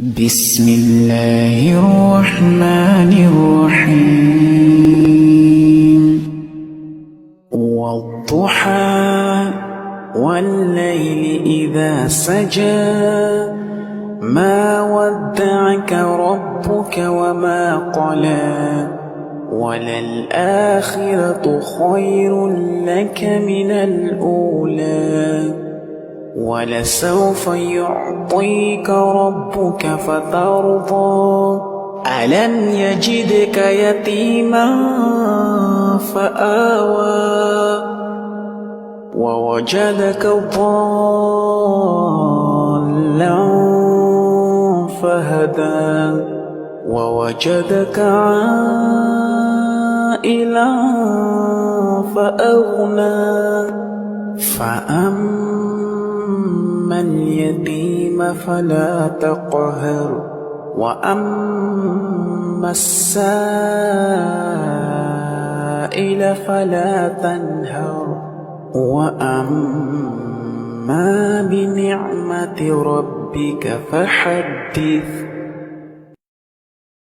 بسم الله الرحمن الرحيم والضحى والليل إذا سجى ما ودعك ربك وما قلى وللآخرة خير لك من الأولى ولسوف يعطيك ربك فترضى ألم يجدك يتيما فآوى ووجدك ضالا فهدى ووجدك عائلا فأغنى فأما اليتيم فلا تقهر وأما السائل فلا تنهر وأما بنعمة ربك فحدث